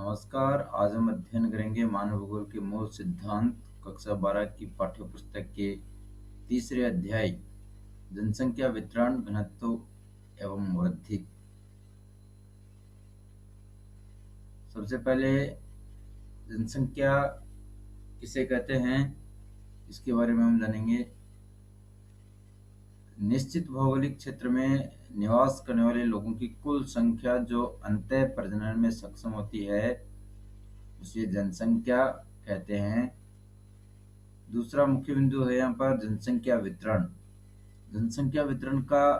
नमस्कार। आज हम अध्ययन करेंगे मानव भूगोल के मूल सिद्धांत कक्षा 12 की पाठ्य पुस्तक के तीसरे अध्याय जनसंख्या वितरण घनत्व एवं वृद्धि। सबसे पहले जनसंख्या किसे कहते हैं इसके बारे में हम जानेंगे। निश्चित भौगोलिक क्षेत्र में निवास करने वाले लोगों की कुल संख्या जो अंतः प्रजनन में सक्षम होती है उसे जनसंख्या कहते हैं। दूसरा मुख्य बिंदु है यहाँ पर जनसंख्या वितरण। जनसंख्या वितरण का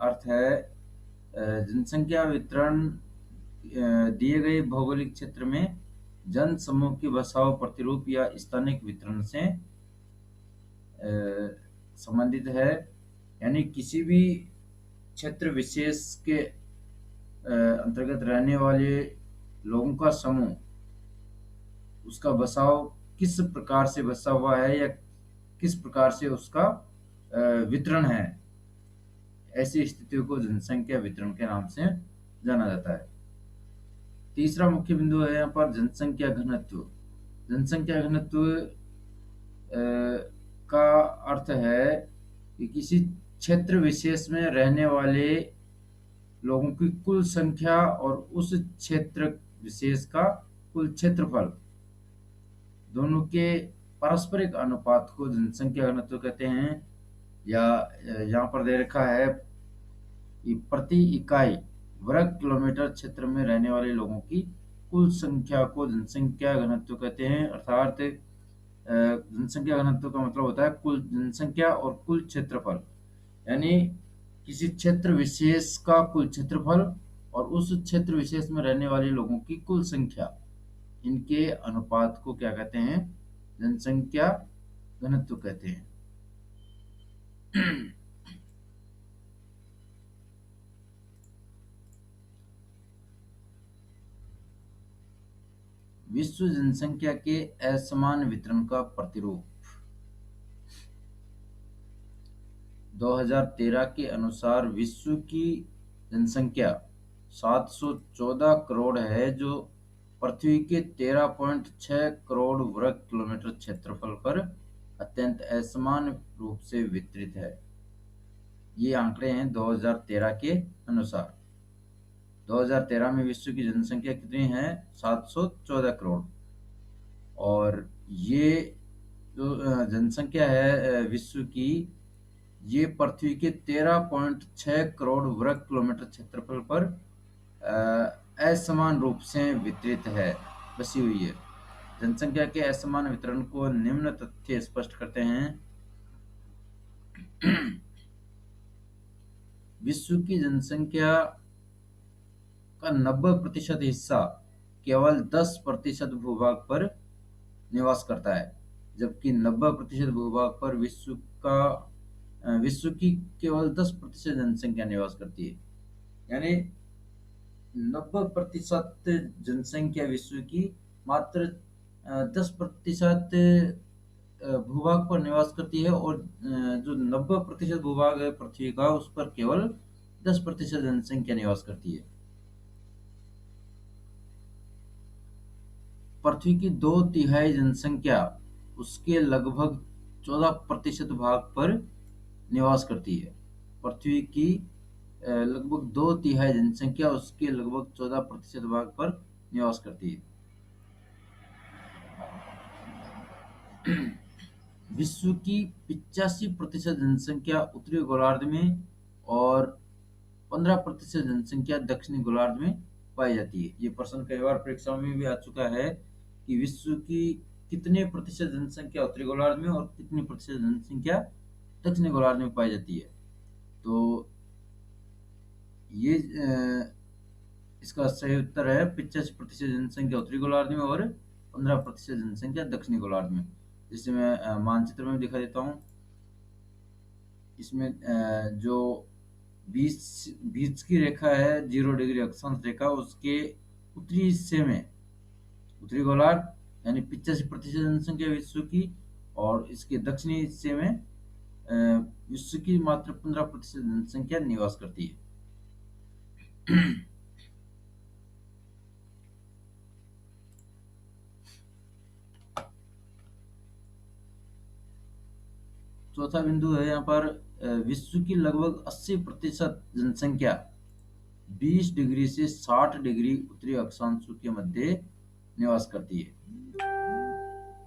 अर्थ है जनसंख्या वितरण दिए गए भौगोलिक क्षेत्र में जन समूह की बसाव प्रतिरूप या स्थानिक वितरण से संबंधित है। यानी किसी भी क्षेत्र विशेष के अंतर्गत रहने वाले लोगों का समूह, उसका बसाव किस प्रकार से बसा हुआ है या किस प्रकार से उसका वितरण है, ऐसी स्थितियों को जनसंख्या वितरण के नाम से जाना जाता है। तीसरा मुख्य बिंदु है यहाँ पर जनसंख्या घनत्व। जनसंख्या घनत्व का अर्थ है कि किसी क्षेत्र विशेष में रहने वाले लोगों की कुल संख्या और उस क्षेत्र विशेष का कुल क्षेत्रफल दोनों के पारस्परिक अनुपात को जनसंख्या घनत्व कहते हैं। या यहाँ पर दे रखा है कि प्रति इकाई वर्ग किलोमीटर क्षेत्र में रहने वाले लोगों की कुल संख्या को जनसंख्या घनत्व कहते हैं। अर्थात जनसंख्या घनत्व का मतलब होता है कुल जनसंख्या और कुल क्षेत्रफल, यानी किसी क्षेत्र विशेष का कुल क्षेत्रफल और उस क्षेत्र विशेष में रहने वाले लोगों की कुल संख्या, इनके अनुपात को क्या कहते हैं? जनसंख्या घनत्व कहते हैं। विश्व जनसंख्या के असमान वितरण का प्रतिरूप। 2013 के अनुसार विश्व की जनसंख्या 714 करोड़ है, जो पृथ्वी के 13.6 करोड़ वर्ग किलोमीटर क्षेत्रफल पर अत्यंत असमान रूप से वितरित है। ये आंकड़े हैं 2013 के अनुसार। 2013 में विश्व की जनसंख्या कितनी है? 714 करोड़। और ये जो जनसंख्या है विश्व की, ये पृथ्वी के 13.6 करोड़ वर्ग किलोमीटर क्षेत्रफल पर असमान रूप से वितरित है, बसी हुई है। जनसंख्या के असमान वितरण को निम्न तथ्य स्पष्ट करते हैं। विश्व की जनसंख्या का 90% हिस्सा केवल 10% भूभाग पर निवास करता है, जबकि 90% भूभाग पर विश्व की केवल 10% जनसंख्या निवास करती है। यानी 90% जनसंख्या विश्व की मात्र 10% भूभाग पर निवास करती है, और जो 90% भूभाग है पृथ्वी का, उस पर केवल 10% जनसंख्या निवास करती है। पृथ्वी की 2/3 जनसंख्या उसके लगभग 14% भाग पर निवास करती है। पृथ्वी की लगभग 2/3 जनसंख्या उसके लगभग 14% भाग पर निवास करती है। विश्व की 85% जनसंख्या उत्तरी गोलार्ध में और 15% जनसंख्या दक्षिणी गोलार्ध में पाई जाती है। ये प्रश्न कई बार परीक्षाओं में भी आ चुका है कि विश्व की कितने प्रतिशत जनसंख्या उत्तरी गोलार्ध में और कितनी प्रतिशत जनसंख्या दक्षिणी गोलार्ध में पाई जाती है। तो ये इसका सही उत्तर है 85% जनसंख्या उत्तरी गोलार्ध में और 15% जनसंख्या दक्षिणी गोलार्ध में। जिसे मैं मानचित्र में दिखा देता हूँ। इसमें जो बीच की रेखा है 0 डिग्री अक्षांश रेखा, उसके उत्तरी हिस्से में उत्तरी गोलार्ध यानी 85% जनसंख्या विश्व की, और इसके दक्षिणी हिस्से में विश्व की मात्र 15% जनसंख्या निवास करती है। चौथा बिंदु है यहाँ पर विश्व की लगभग 80% जनसंख्या 20 डिग्री से 60 डिग्री उत्तरी अक्षांशों के मध्य निवास करती है।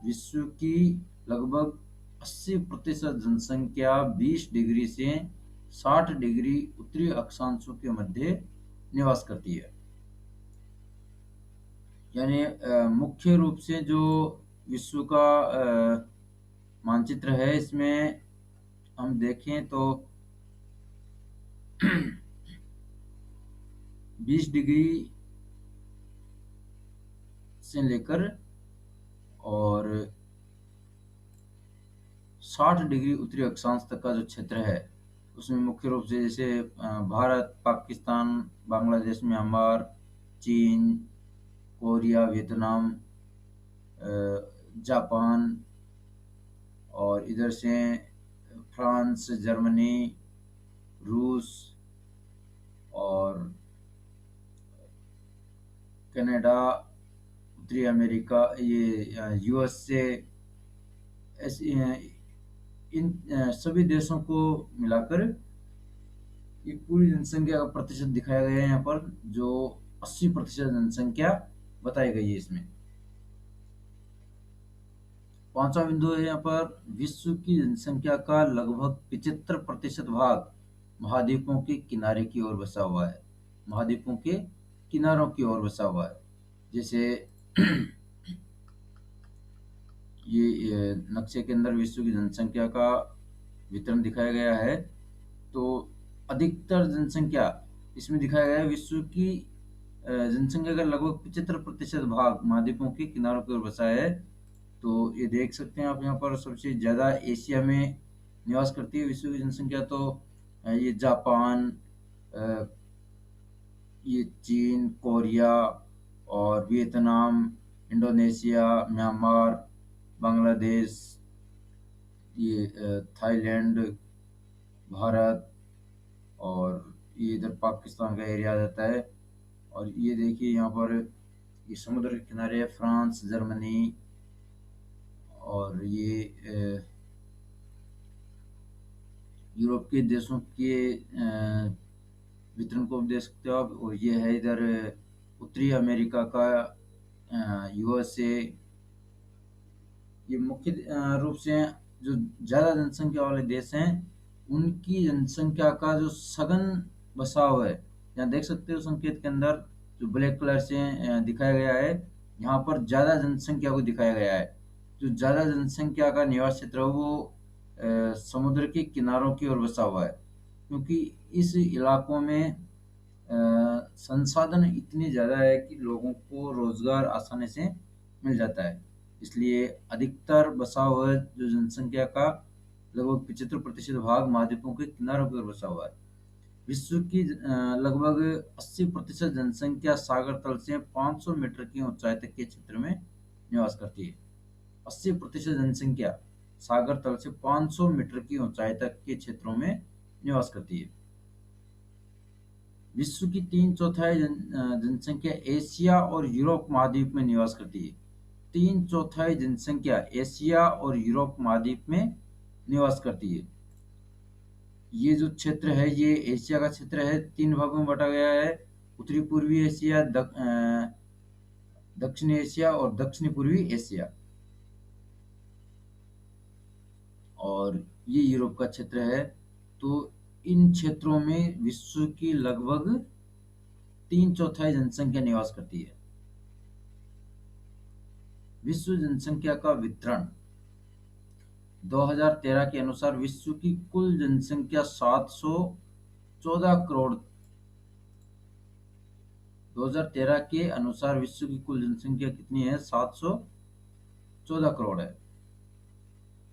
विश्व की लगभग 80% जनसंख्या 20 डिग्री से 60 डिग्री उत्तरी अक्षांशों के मध्य निवास करती है। यानी मुख्य रूप से जो विश्व का मानचित्र है, इसमें हम देखें तो 20 डिग्री से लेकर और 60 डिग्री उत्तरी अक्षांश तक का जो क्षेत्र है, उसमें मुख्य रूप से जैसे भारत, पाकिस्तान, बांग्लादेश, म्यांमार, चीन, कोरिया, वियतनाम, जापान और इधर से फ्रांस, जर्मनी, रूस और कनाडा, उत्तरी अमेरिका, ये यूएसए, ऐसे इन सभी देशों को मिलाकर ये पूरी जनसंख्या का प्रतिशत दिखाया गया है यहाँ पर, जो 80% जनसंख्या बताई गई है इसमें। पांचवा बिंदु है यहाँ पर, विश्व की जनसंख्या का लगभग 75% भाग महाद्वीपों के किनारे की ओर बसा हुआ है। महाद्वीपों के किनारों की ओर बसा हुआ है। जैसे ये नक्शे के अंदर विश्व की जनसंख्या का वितरण दिखाया गया है। तो अधिकतर जनसंख्या इसमें दिखाया गया है, विश्व की जनसंख्या का लगभग 75% भाग महाद्वीपों के किनारों की ओर बसा है। तो ये देख सकते हैं आप यहाँ पर, सबसे ज़्यादा एशिया में निवास करती है विश्व की जनसंख्या। तो ये जापान, अ, ये चीन, कोरिया और वियतनाम, इंडोनेशिया, म्यांमार, बांग्लादेश, ये थाईलैंड, भारत और ये इधर पाकिस्तान का एरिया आ जाता है। और ये देखिए यहाँ पर ये समुद्र के किनारे है, फ्रांस, जर्मनी और ये यूरोप के देशों के वितरण को देख सकते हो आप। और ये है इधर उत्तरी अमेरिका का यूएसए। ये मुख्य रूप से जो ज़्यादा जनसंख्या वाले देश हैं, उनकी जनसंख्या का जो सघन बसाव है, यहाँ देख सकते हो संकेत के अंदर जो ब्लैक कलर से दिखाया गया है, यहाँ पर ज़्यादा जनसंख्या को दिखाया गया है। जो ज़्यादा जनसंख्या का निवास क्षेत्र है वो समुद्र के किनारों की ओर बसा हुआ है, क्योंकि इस इलाकों में संसाधन इतने ज़्यादा है कि लोगों को रोजगार आसानी से मिल जाता है। इसलिए अधिकतर बसा हुआ जो जनसंख्या का लगभग 75% भाग महाद्वीपों के किनारों पर बसा हुआ है। विश्व की लगभग 80% जनसंख्या सागर तल से 500 मीटर की ऊंचाई तक के क्षेत्र में निवास करती है। 80% जनसंख्या सागर तल से 500 मीटर की ऊंचाई तक के क्षेत्रों में निवास करती है। विश्व की 3/4 जनसंख्या एशिया और यूरोप महाद्वीप में निवास करती है। 3/4 जनसंख्या एशिया और यूरोप महाद्वीप में निवास करती है। ये जो क्षेत्र है ये एशिया का क्षेत्र है, 3 भागों में बांटा गया है। उत्तरी पूर्वी एशिया, दक्षिणी एशिया और दक्षिणी पूर्वी एशिया। और ये यूरोप का क्षेत्र है। तो इन क्षेत्रों में विश्व की लगभग 3/4 जनसंख्या निवास करती है। विश्व जनसंख्या का वितरण 2013 के अनुसार विश्व की कुल जनसंख्या 714 करोड़। 2013 के अनुसार विश्व की कुल जनसंख्या कितनी है? 714 करोड़ है।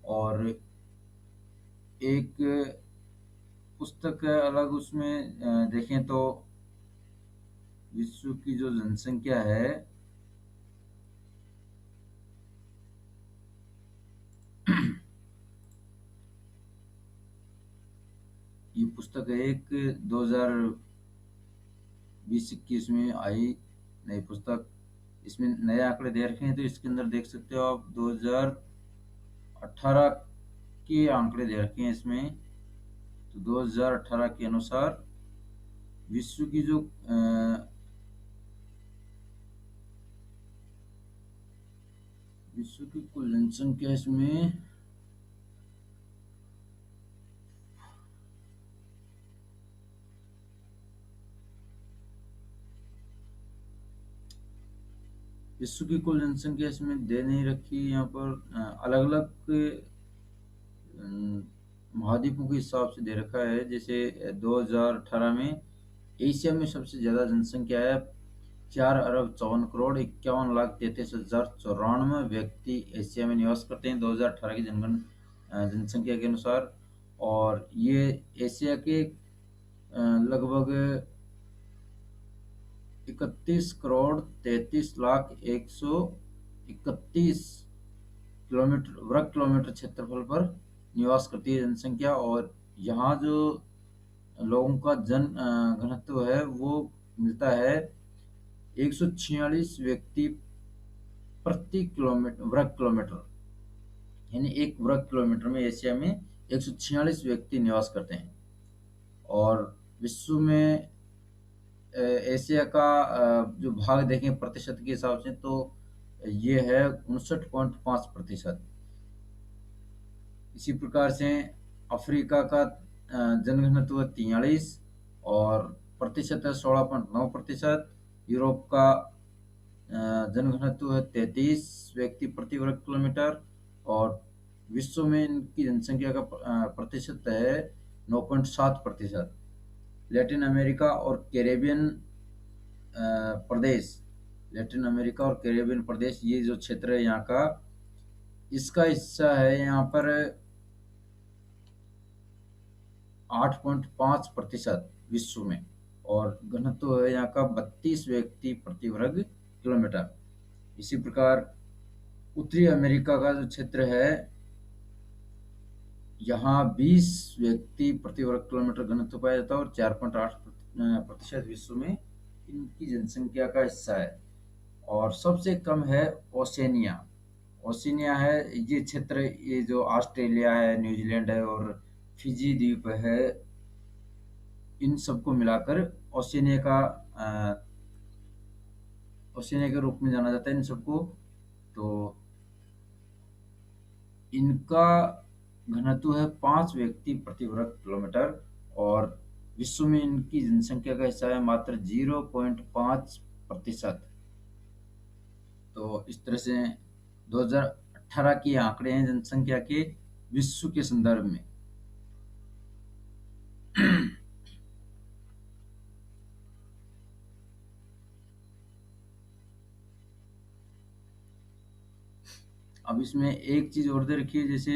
और एक पुस्तक है अलग, उसमें देखें तो विश्व की जो जनसंख्या है ये पुस्तक है एक 2020-21 में आई नई पुस्तक। इसमें नए आंकड़े दे रखे हैं, तो इसके अंदर देख सकते हो आप 2018 के आंकड़े दे रखे हैं इसमें। तो 2018 के अनुसार विश्व की जो विश्व की कुल जनसंख्या इसमें विश्व की कुल जनसंख्या इसमें दे नहीं रखी यहाँ पर। अलग अलग महाद्वीपों के हिसाब से दे रखा है। जैसे 2018 में एशिया में सबसे ज़्यादा जनसंख्या है। 4 अरब 54 करोड़ 51 लाख 33 हजार 94 व्यक्ति एशिया में निवास करते हैं 2018 की जनसंख्या के अनुसार। और ये एशिया के लगभग 31 करोड़ 33 लाख 131 वर्ग किलोमीटर क्षेत्रफल पर निवास करती है जनसंख्या। और यहाँ जो लोगों का घनत्व है वो मिलता है 146 व्यक्ति प्रति किलोमीटर वर्ग किलोमीटर। यानी एक वर्ग किलोमीटर में एशिया में 146 व्यक्ति निवास करते हैं। और विश्व में एशिया का जो भाग देखें प्रतिशत के हिसाब से तो ये है 59.5%। इसी प्रकार से अफ्रीका का जनघनत्व 43 और प्रतिशत है 16.9%। यूरोप का जनघनत्व है 33 व्यक्ति प्रति वर्ग किलोमीटर। और विश्व में इनकी जनसंख्या का प्रतिशत है 9.7%। लैटिन अमेरिका और कैरेबियन प्रदेश लैटिन अमेरिका और कैरेबियन प्रदेश ये जो क्षेत्र है यहाँ का, इसका हिस्सा है यहाँ पर 8.5% विश्व में। और घनत्व है यहाँ का 32 व्यक्ति प्रति वर्ग किलोमीटर। इसी प्रकार उत्तरी अमेरिका का जो क्षेत्र है यहाँ 20 व्यक्ति प्रति वर्ग किलोमीटर घनत्व पाया जाता है और 4.8% विश्व में इनकी जनसंख्या का हिस्सा है। और सबसे कम है ओशेनिया। ओशेनिया है ये क्षेत्र, ये जो ऑस्ट्रेलिया है, न्यूजीलैंड है और फिजी द्वीप है, इन सबको मिलाकर ओशेनिया का ओशेनिया के रूप में जाना जाता है इन सबको। तो इनका घनत्व है 5 व्यक्ति प्रति वर्ग किलोमीटर। और विश्व में इनकी जनसंख्या का हिस्सा है मात्र 0.5%। तो इस तरह से 2018 के आंकड़े हैं जनसंख्या के विश्व के संदर्भ में। अब इसमें एक चीज और दे रखी है, जैसे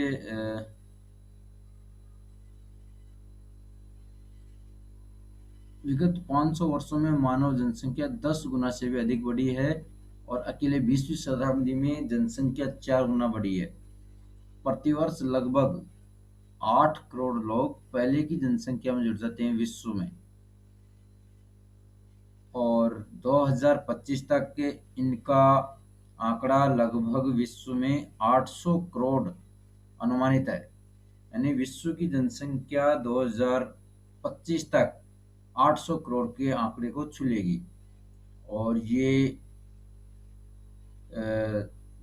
विगत 500 वर्षों में मानव जनसंख्या 10 गुना से भी अधिक बढ़ी है और अकेले 20वीं शताब्दी में जनसंख्या 4 गुना बढ़ी है। प्रतिवर्ष लगभग 8 करोड़ लोग पहले की जनसंख्या में जुड़ जाते हैं विश्व में। और 2025 तक के इनका आंकड़ा लगभग विश्व में 800 करोड़ अनुमानित है। यानी विश्व की जनसंख्या 2025 तक 800 करोड़ के आंकड़े को छू लेगी। और ये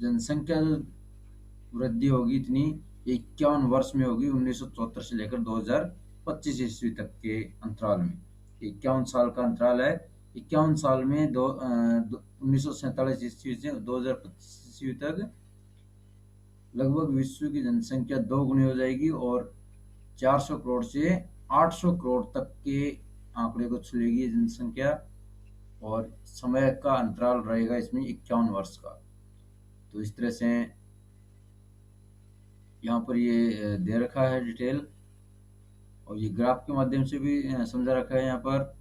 जनसंख्या जो वृद्धि होगी इतनी 51 वर्ष में होगी, 1974 से लेकर 2025 ईस्वी तक के अंतराल में। 51 साल का अंतराल है। 51 साल में 1947 ईस्वी से 2025 ईस्वी तक लगभग विश्व की जनसंख्या 2 गुनी हो जाएगी और 400 करोड़ से 800 करोड़ तक के आंकड़े को छूएगी जनसंख्या। और समय का अंतराल रहेगा इसमें 51 वर्ष का। तो इस तरह से यहाँ पर ये दे रखा है डिटेल, और ये ग्राफ के माध्यम से भी समझा रखा है। यहाँ पर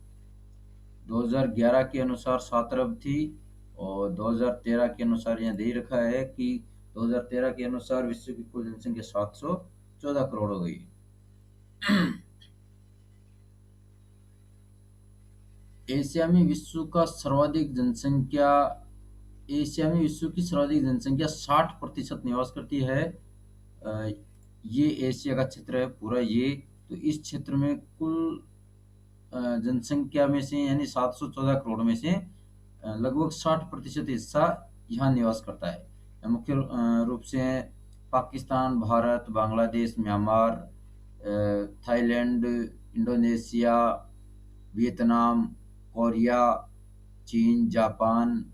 2011 के अनुसार 7 अरब थी और 2013 के अनुसार यहाँ दे रखा है कि 2013 के अनुसार विश्व की कुल जनसंख्या 714 करोड़ हो गई। एशिया में विश्व की सर्वाधिक जनसंख्या 60% निवास करती है ये एशिया का क्षेत्र है पूरा ये। तो इस क्षेत्र में कुल जनसंख्या में से यानी 714 करोड़ में से लगभग 60% हिस्सा यहाँ निवास करता है। मुख्य रूप से Pakistan, Bharat, Bangladesh, Myanmar, Thailand, Indonesia, Vietnam, Korea, चीन, जापान,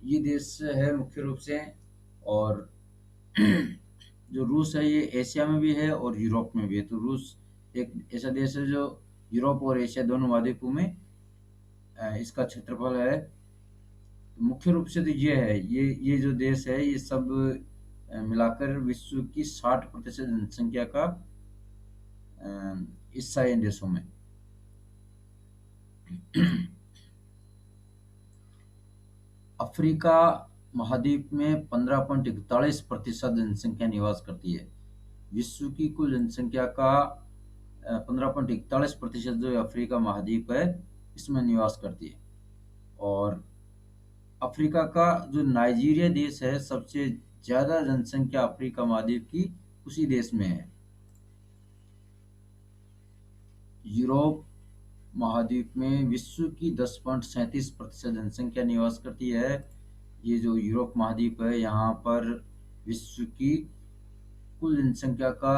ये देश है मुख्य रूप से। और जो रूस है ये एशिया में भी है और यूरोप में भी है। तो रूस एक ऐसा देश है जो यूरोप और एशिया दोनों महाद्वीपों में इसका क्षेत्रफल है। तो मुख्य रूप से तो ये है, ये जो देश है ये सब मिलाकर विश्व की 60% जनसंख्या का हिस्सा है इन देशों में। अफ्रीका महाद्वीप में 15.41% जनसंख्या निवास करती है। विश्व की कुल जनसंख्या का 15.41% जो अफ्रीका महाद्वीप है इसमें निवास करती है। और अफ्रीका का जो नाइजीरिया देश है सबसे ज्यादा जनसंख्या अफ्रीका महाद्वीप की उसी देश में है। यूरोप महाद्वीप में विश्व की 10.37% जनसंख्या निवास करती है। ये जो यूरोप महाद्वीप है यहाँ पर विश्व की कुल जनसंख्या का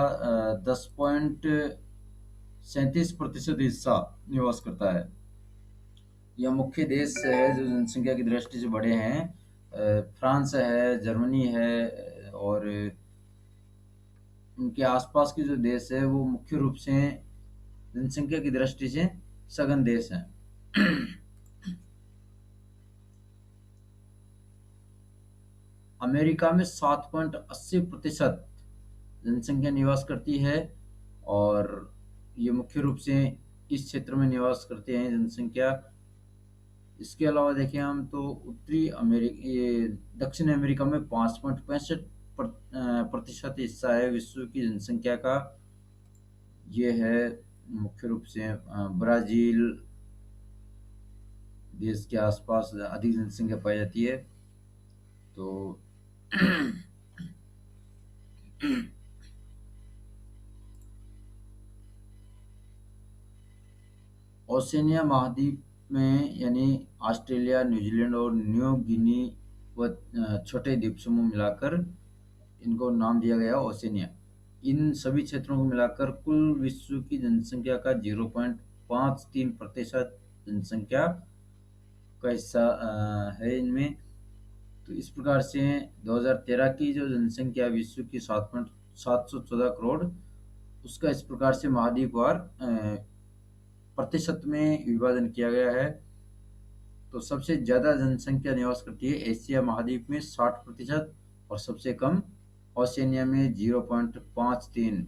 10.37% हिस्सा निवास करता है। यह मुख्य देश है जो जनसंख्या की दृष्टि से बड़े हैं। फ्रांस है, जर्मनी है, और उनके आसपास के जो देश है वो मुख्य रूप से जनसंख्या की दृष्टि से सघन देश हैं। अमेरिका में 7.80% जनसंख्या निवास करती है। और ये मुख्य रूप से इस क्षेत्र में निवास करते हैं जनसंख्या। इसके अलावा देखें हम तो उत्तरी अमेरिका, ये दक्षिण अमेरिका में 5.65 प्रतिशत हिस्सा है विश्व की जनसंख्या का। ये है मुख्य रूप से ब्राजील देश के आसपास अधिक जनसंख्या पाई जाती है। तो ओशिनिया महाद्वीप में यानी ऑस्ट्रेलिया, न्यूजीलैंड और न्यू गिनी व छोटे द्वीप समूह मिलाकर इनको नाम दिया गया ओशिनिया। इन सभी क्षेत्रों को मिलाकर कुल विश्व की जनसंख्या का 0.53% जनसंख्या का हिस्सा है इनमें। तो इस प्रकार से 2013 की जो जनसंख्या विश्व की 714 करोड़, उसका इस प्रकार से महाद्वीपवार प्रतिशत में विभाजन किया गया है। तो सबसे ज्यादा जनसंख्या निवास करती है एशिया महाद्वीप में 60%, और सबसे कम ओशिनिया में 0.53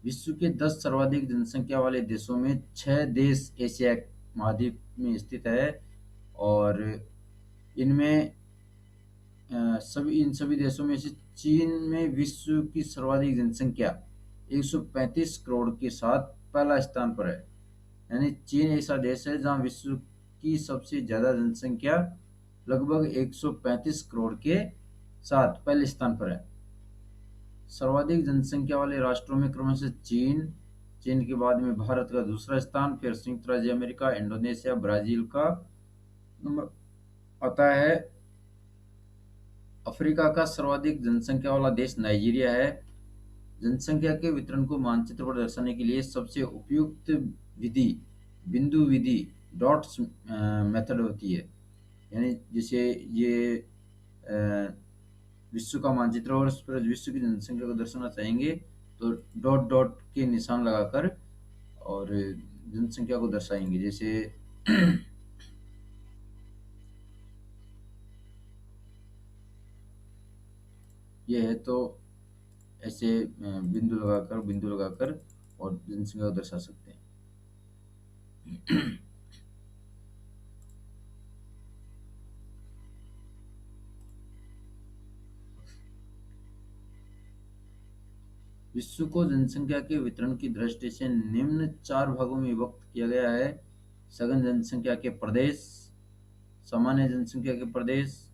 विश्व के 10 सर्वाधिक जनसंख्या वाले देशों में 6 देश एशिया महाद्वीप में स्थित है। और इनमें इन सभी देशों में से चीन में विश्व की सर्वाधिक जनसंख्या 135 करोड़ के साथ पहला स्थान पर है। यानी चीन ऐसा देश है जहां विश्व की सबसे ज्यादा जनसंख्या लगभग 135 करोड़ के साथ पहले स्थान पर है। सर्वाधिक जनसंख्या वाले राष्ट्रों में क्रमशः चीन के बाद में भारत का दूसरा स्थान, फिर संयुक्त राज्य अमेरिका, इंडोनेशिया, ब्राजील का नंबर आता है। अफ्रीका का सर्वाधिक जनसंख्या वाला देश नाइजीरिया है। जनसंख्या के वितरण को मानचित्र पर दर्शाने के लिए सबसे उपयुक्त विधि बिंदु विधि डॉट्स मेथड होती है। यानी जैसे ये विश्व का मानचित्र और उस पर विश्व की जनसंख्या को दर्शाना चाहेंगे तो डॉट डॉट के निशान लगाकर और जनसंख्या को दर्शाएंगे। जैसे ये है तो ऐसे बिंदु लगाकर और जनसंख्या को दर्शा सकते हैं। विश्व को जनसंख्या के वितरण की दृष्टि से निम्न 4 भागों में विभक्त किया गया है। सघन जनसंख्या के प्रदेश, सामान्य जनसंख्या के प्रदेश,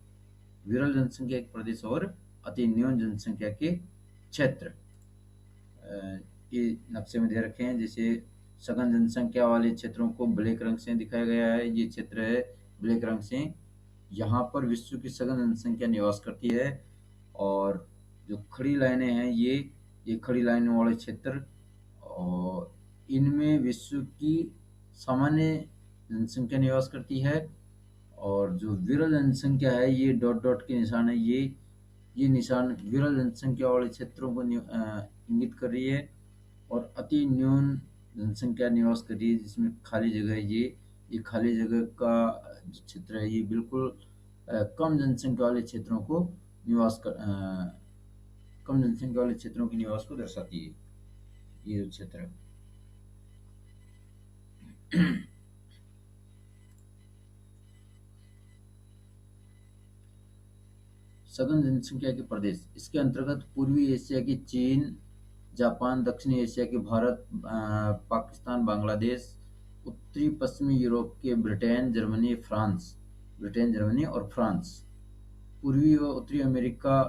विरल जनसंख्या के प्रदेश और अति न्यून जनसंख्या के क्षेत्र ये नक्शे में दे रखे हैं। जैसे सघन जनसंख्या वाले क्षेत्रों को ब्लैक रंग से दिखाया गया है। ये क्षेत्र है ब्लैक रंग से, यहाँ पर विश्व की सघन जनसंख्या निवास करती है। और जो खड़ी लाइनें हैं ये खड़ी लाइनों वाले क्षेत्र, और इनमें विश्व की सामान्य जनसंख्या निवास करती है। और जो विरल जनसंख्या है ये डॉट डॉट के निशान है, ये निशान विरल जनसंख्या वाले क्षेत्रों को इंगित कर रही है। और अति न्यून जनसंख्या निवास कर रही है, जिसमें खाली जगह है। ये खाली जगह का जो क्षेत्र है ये बिल्कुल कम जनसंख्या वाले क्षेत्रों को कम जनसंख्या वाले क्षेत्रों के निवास को दर्शाती है, ये जो क्षेत्र है। सघन जनसंख्या के प्रदेश, इसके अंतर्गत पूर्वी एशिया की चीन, जापान, दक्षिणी एशिया के भारत, पाकिस्तान, बांग्लादेश, उत्तरी पश्चिमी यूरोप के ब्रिटेन, जर्मनी और फ्रांस, पूर्वी व उत्तरी अमेरिका,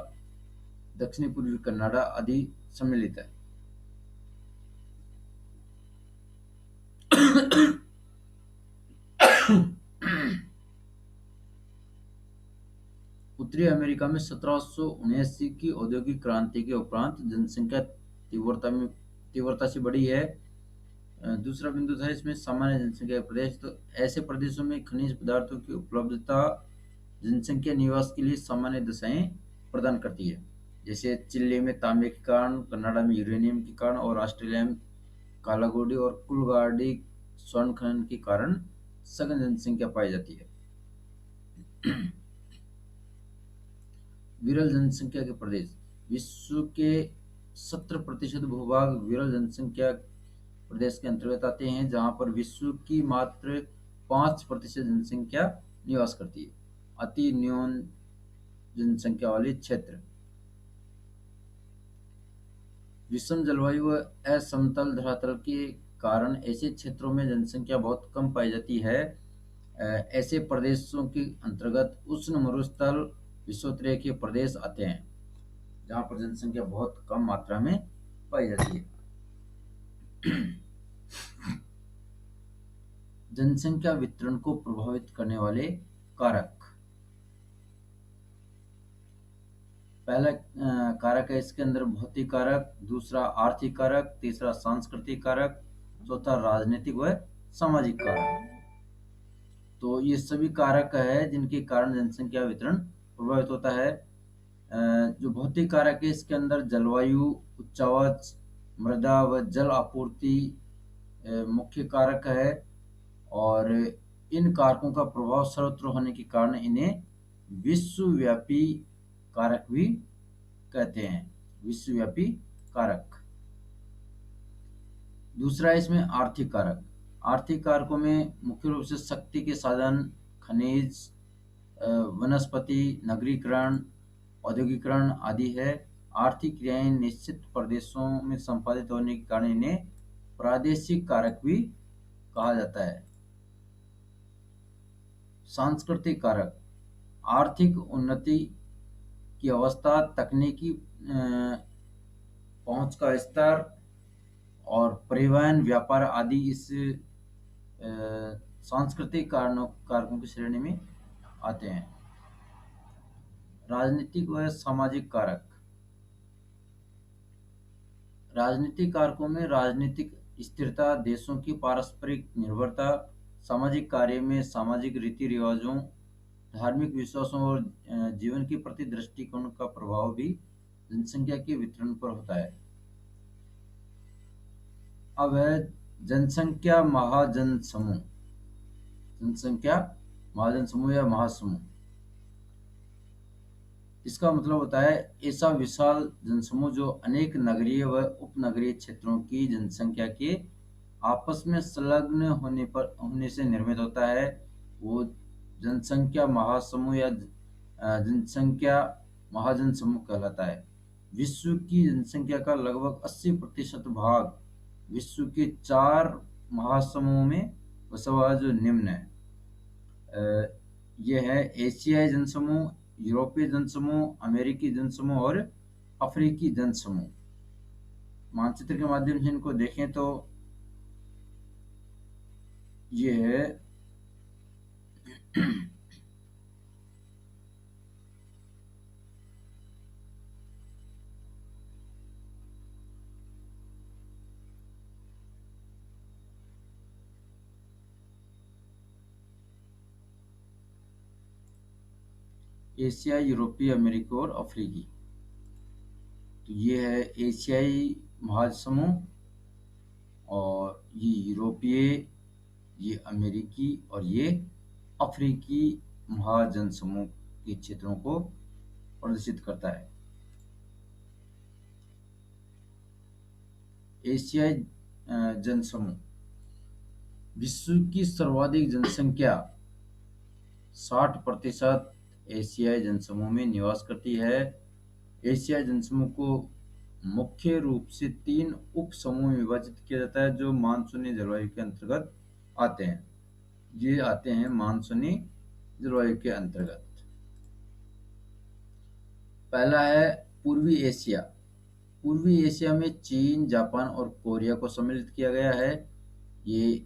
दक्षिणी पूर्वी कनाडा आदि सम्मिलित है। उत्तरी अमेरिका में 1779 की औद्योगिक क्रांति के उपरांत जनसंख्या तीव्रता से बढ़ी है। दूसरा बिंदु था इसमें सामान्य जनसंख्या के प्रदेश, तो ऐसे प्रदेशों में खनिज पदार्थों की उपलब्धता जनसंख्या निवास के लिए सामान्य दशाएं प्रदान करती है। जैसे चिली में तांबे के कारण, कनाडा में यूरेनियम के कारण और ऑस्ट्रेलिया में कालागोडी और कुलगाड़ी स्वर्ण खनन के कारण सघन जनसंख्या पाई जाती है। विरल जनसंख्या के प्रदेश, विश्व के 70% भूभाग विरल जनसंख्या प्रदेश के अंतर्गत आते हैं, जहां पर विश्व की मात्र 5% जनसंख्या निवास करती है। अति न्यून जनसंख्या वाले क्षेत्र, विषम जलवायु व असमतल धरातल के कारण ऐसे क्षेत्रों में जनसंख्या बहुत कम पाई जाती है। ऐसे प्रदेशों के अंतर्गत उष्ण मरुस्थल विषुवत के प्रदेश आते हैं, जहाँ पर जनसंख्या बहुत कम मात्रा में पाई जाती है। जनसंख्या वितरण को प्रभावित करने वाले कारक, पहला कारक है इसके अंदर भौतिक कारक, दूसरा आर्थिक कारक, तीसरा सांस्कृतिक कारक, चौथा राजनीतिक व सामाजिक कारक। तो ये सभी कारक है जिनके कारण जनसंख्या वितरण प्रभावित होता है। जो भौतिक कारक है इसके अंदर जलवायु, उच्चावच, मृदा व जल आपूर्ति मुख्य कारक है। और इन कारकों का प्रभाव सर्वत्र होने के कारण इन्हें विश्वव्यापी कारक भी कहते हैं, विश्वव्यापी कारक। दूसरा है इसमें आर्थिक कारक। आर्थिक कारकों में मुख्य रूप से शक्ति के साधन, खनिज, वनस्पति, नगरीकरण, औद्योगिकरण आदि है। आर्थिक क्रियाएं निश्चित प्रदेशों में संपादित होने के कारण इन्हें प्रादेशिक कारक भी कहा जाता है। सांस्कृतिक कारक, आर्थिक उन्नति की अवस्था, तकनीकी पहुंच का स्तर और परिवहन, व्यापार आदि इस सांस्कृतिक कारकों की श्रेणी में आते हैं। राजनीतिक व सामाजिक कारक, राजनीतिक कारकों में राजनीतिक स्थिरता, देशों की पारस्परिक निर्भरता, सामाजिक कार्य में सामाजिक रीति रिवाजों, धार्मिक विश्वासों और जीवन के प्रति दृष्टिकोण का प्रभाव भी जनसंख्या के वितरण पर होता है। अब है जनसंख्या महाजन समूह, जनसंख्या महाजन समूह या महासमूह। इसका मतलब होता है ऐसा विशाल जनसमूह जो अनेक नगरीय व उपनगरीय क्षेत्रों की जनसंख्या के आपस में संलग्न होने से निर्मित होता है, वो जनसंख्या महासमूह या जनसंख्या महाजन समूह कहलाता है। विश्व की जनसंख्या का लगभग 80% भाग विश्व के 4 महासमूहों में बसा हुआ जो निम्न है। यह है एशियाई जनसमूह, यूरोपीय जनसमूह, अमेरिकी जनसमूह और अफ्रीकी जनसमूह। मानचित्र के माध्यम से इनको देखें तो ये है एशिया, यूरोपीय, अमेरिकी और अफ्रीकी। तो ये है एशियाई महासमूह, और ये यूरोपीय, ये अमेरिकी और ये अफ्रीकी महाजनसमूह के क्षेत्रों को प्रदर्शित करता है। एशियाई जनसमूह, विश्व की सर्वाधिक जनसंख्या 60% एशियाई जनसमूह में निवास करती है। एशियाई जनसमूह को मुख्य रूप से 3 उप समूह में विभाजित किया जाता है जो मानसूनी जलवायु के अंतर्गत आते हैं। ये आते हैं मानसूनी जलवायु के अंतर्गत। पहला है पूर्वी एशिया। पूर्वी एशिया में चीन, जापान और कोरिया को सम्मिलित किया गया है। ये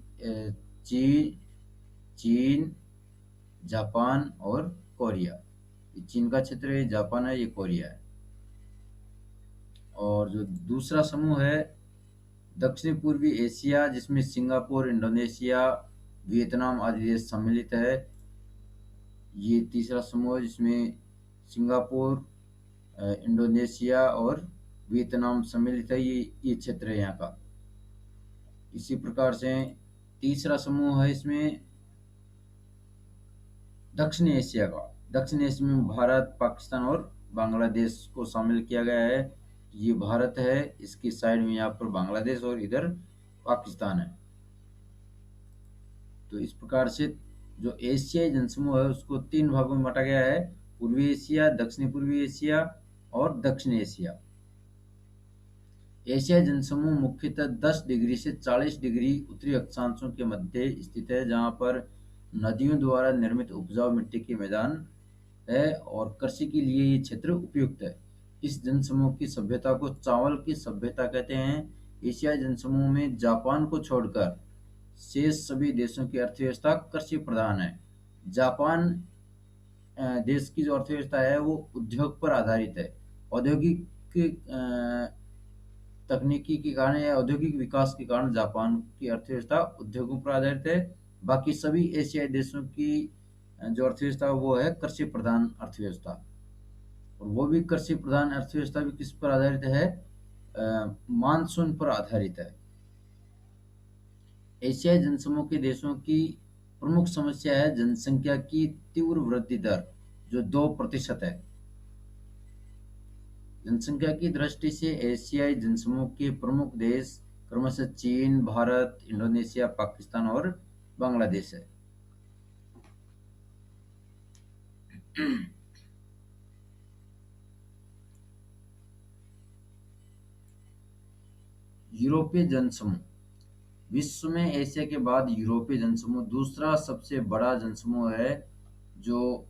चीन चीन जापान और कोरिया, ये चीन का क्षेत्र है, जापान है, ये कोरिया है। और जो दूसरा समूह है दक्षिण पूर्वी एशिया, जिसमें सिंगापुर, इंडोनेशिया, वियतनाम आदि देश सम्मिलित है। ये तीसरा समूह है जिसमें सिंगापुर, इंडोनेशिया और वियतनाम सम्मिलित है। ये क्षेत्र है यहाँ का। इसी प्रकार से तीसरा समूह है इसमें दक्षिण एशिया का। दक्षिण एशिया में भारत, पाकिस्तान और बांग्लादेश को शामिल किया गया है। ये भारत है, इसकी साइड में यहाँ पर बांग्लादेश और इधर पाकिस्तान है। तो इस प्रकार से जो एशियाई जनसमूह है उसको 3 भागों में बांटा गया है: पूर्वी एशिया, दक्षिणी पूर्वी एशिया और दक्षिण एशिया। एशियाई जनसमूह मुख्यतः 10 डिग्री से 40 डिग्री उत्तरी अक्षांशों के मध्य स्थित है, जहाँ पर नदियों द्वारा निर्मित उपजाऊ मिट्टी के मैदान है और कृषि के लिए ये क्षेत्र उपयुक्त है। इस जनसमूह की सभ्यता को चावल की सभ्यता कहते हैं। एशियाई जनसमूह में जापान को छोड़कर शेष सभी देशों की अर्थव्यवस्था कृषि प्रधान है। जापान देश की जो अर्थव्यवस्था है वो उद्योग पर आधारित है। औद्योगिक तकनीकी के कारण या औद्योगिक विकास के कारण जापान की अर्थव्यवस्था उद्योगों पर आधारित है। बाकी सभी एशियाई देशों की जो अर्थव्यवस्था वो है कृषि प्रधान अर्थव्यवस्था। और वो भी कृषि प्रधान अर्थव्यवस्था भी किस पर आधारित है? मानसून पर आधारित है। एशियाई जनसमूह के देशों की प्रमुख समस्या है जनसंख्या की तीव्र वृद्धि दर, जो 2% है। जनसंख्या की दृष्टि से एशियाई जनसमूह के प्रमुख देश क्रमशः चीन, भारत, इंडोनेशिया, पाकिस्तान और बांग्लादेश है। यूरोपीय जनसमूह, विश्व में एशिया के बाद यूरोपीय जनसमूह दूसरा सबसे बड़ा जनसमूह है जो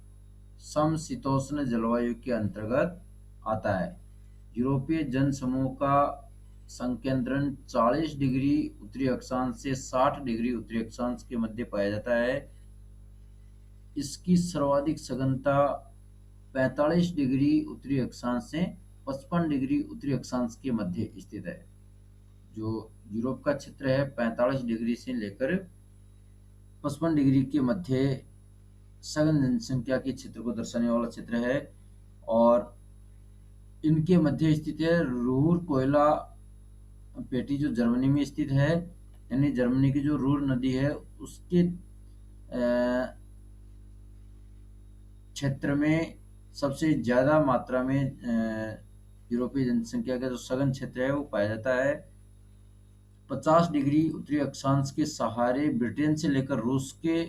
समशीतोष्ण जलवायु के अंतर्गत आता है। यूरोपीय जनसमूह का संकेंद्रण 40 डिग्री उत्तरी अक्षांश से 60 डिग्री उत्तरी अक्षांश के मध्य पाया जाता है। इसकी सर्वाधिक सघनता 45 डिग्री उत्तरी अक्षांश से 55 डिग्री उत्तरी अक्षांश के मध्य स्थित है। जो यूरोप का क्षेत्र है 45 डिग्री से लेकर 55 डिग्री के मध्य सघन जनसंख्या के क्षेत्र को दर्शाने वाला क्षेत्र है। और इनके मध्य स्थित है रूर कोयला पेटी, जो जर्मनी में स्थित है। यानी जर्मनी की जो रूर नदी है उसके क्षेत्र में सबसे ज्यादा मात्रा में यूरोपीय जनसंख्या का जो सघन क्षेत्र है वो पाया जाता है। 50 डिग्री उत्तरी अक्षांश के सहारे ब्रिटेन से लेकर रूस के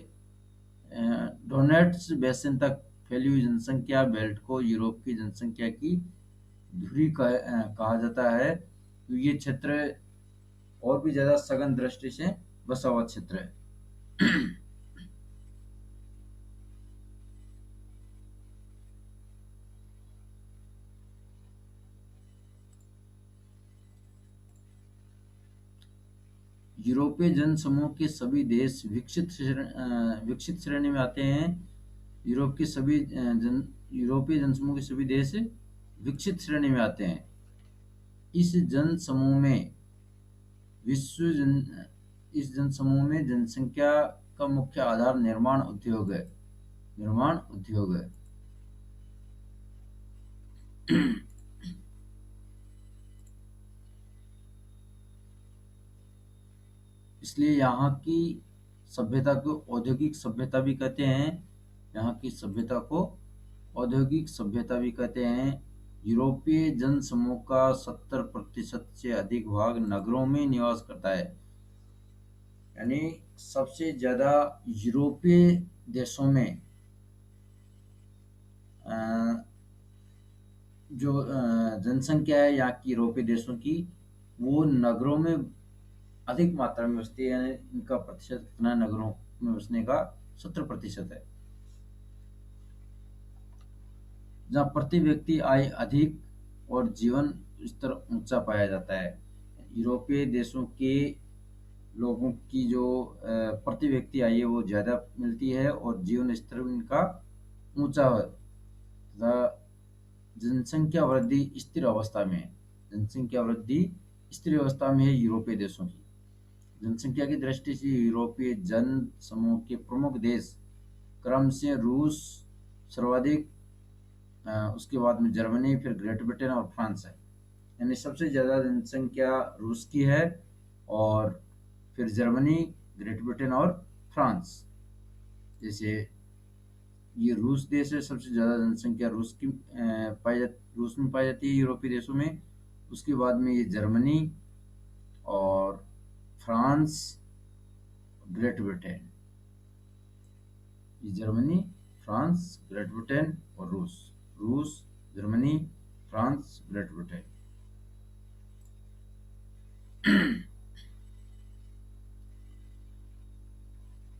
डोनेट्स बेसिन तक फैली हुई जनसंख्या बेल्ट को यूरोप की जनसंख्या की धुरी कहा जाता है। तो ये क्षेत्र और भी ज्यादा सघन दृष्टि से बसा हुआ क्षेत्र है। यूरोपीय जनसमूह के सभी देश विकसित श्रेणी में आते हैं। यूरोप के सभी यूरोपीय जनसमूह के सभी देश विकसित श्रेणी में आते हैं। इस जनसमूह में विश्व जन इस जनसमूह में जनसंख्या का मुख्य आधार निर्माण उद्योग है। इसलिए यहाँ की सभ्यता को औद्योगिक सभ्यता भी कहते हैं। यहाँ की सभ्यता को औद्योगिक सभ्यता भी कहते हैं। यूरोपीय जनसमूह का 70% से अधिक भाग नगरों में निवास करता है। यानी सबसे ज्यादा यूरोपीय देशों में अ, जो जनसंख्या है यहाँ की यूरोपीय देशों की, वो नगरों में अधिक मात्रा में बसती है। यानी इनका प्रतिशत कितना है नगरों में बसने का? 70% है। जहाँ प्रति व्यक्ति आय अधिक और जीवन स्तर ऊंचा पाया जाता है। यूरोपीय देशों के लोगों की जो प्रति व्यक्ति आय है वो ज़्यादा मिलती है और जीवन स्तर भी इनका ऊंचा है तथा जनसंख्या वृद्धि स्थिर अवस्था में है। जनसंख्या वृद्धि स्थिर अवस्था में है यूरोपीय देशों की। जनसंख्या की दृष्टि से यूरोपीय जन समूह के प्रमुख देश क्रम से रूस सर्वाधिक, उसके बाद में जर्मनी, फिर ग्रेट ब्रिटेन और फ्रांस है। यानी सबसे ज़्यादा जनसंख्या रूस की है और फिर जर्मनी, ग्रेट ब्रिटेन और फ्रांस। जैसे ये रूस देश है, सबसे ज़्यादा जनसंख्या रूस में पाई जाती है यूरोपीय देशों में। उसके बाद में ये जर्मनी और फ्रांस, ग्रेट ब्रिटेन। ये जर्मनी, फ्रांस, ग्रेट ब्रिटेन और रूस, जर्मनी, फ्रांस, ग्रेट ब्रिटेन।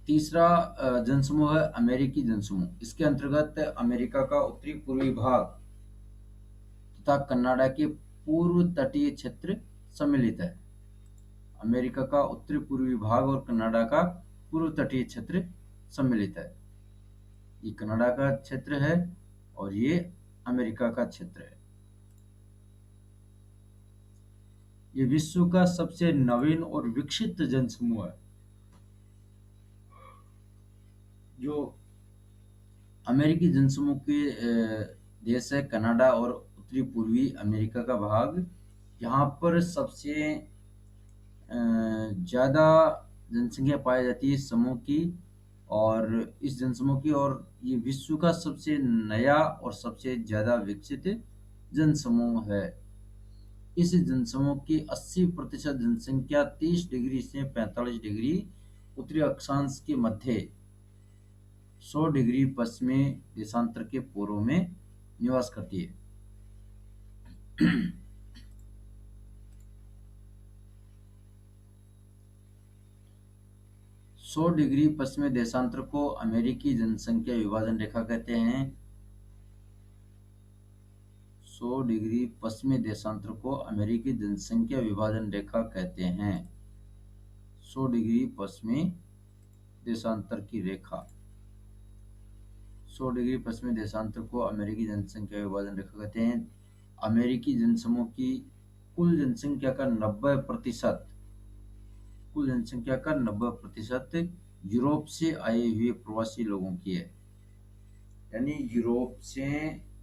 तीसरा जनसमूह है अमेरिकी जनसमूह। इसके अंतर्गत अमेरिका का उत्तरी पूर्वी भाग तथा कनाडा के पूर्व तटीय क्षेत्र सम्मिलित है। अमेरिका का उत्तरी पूर्वी भाग और कनाडा का पूर्व तटीय क्षेत्र सम्मिलित है। ये कनाडा का क्षेत्र है और ये अमेरिका का क्षेत्र है। ये विश्व का सबसे नवीन और विकसित जनसमूह है। जो अमेरिकी जनसमूह के देश है कनाडा और उत्तरी पूर्वी अमेरिका का भाग, यहाँ पर सबसे ज़्यादा जनसंख्या पाई जाती है इस समूह की। और इस जनसमूह की, और ये विश्व का सबसे नया और सबसे ज़्यादा विकसित जनसमूह है। इस जनसमूह की 80% जनसंख्या 30 डिग्री से 45 डिग्री उत्तरी अक्षांश के मध्य 100 डिग्री पश्चिमी देशांतर के पूर्व में निवास करती है। 100 डिग्री पश्चिमी देशांतर को अमेरिकी जनसंख्या विभाजन रेखा कहते हैं। 100 डिग्री पश्चिमी देशांतर को अमेरिकी जनसंख्या विभाजन रेखा कहते हैं। 100 डिग्री पश्चिमी देशांतर की रेखा, 100 डिग्री पश्चिमी देशांतर को अमेरिकी जनसंख्या विभाजन रेखा कहते हैं। अमेरिकी जनसमूह की कुल जनसंख्या का 90%, कुल जनसंख्या का 90% यूरोप से आए हुए प्रवासी लोगों की है। यानी यूरोप से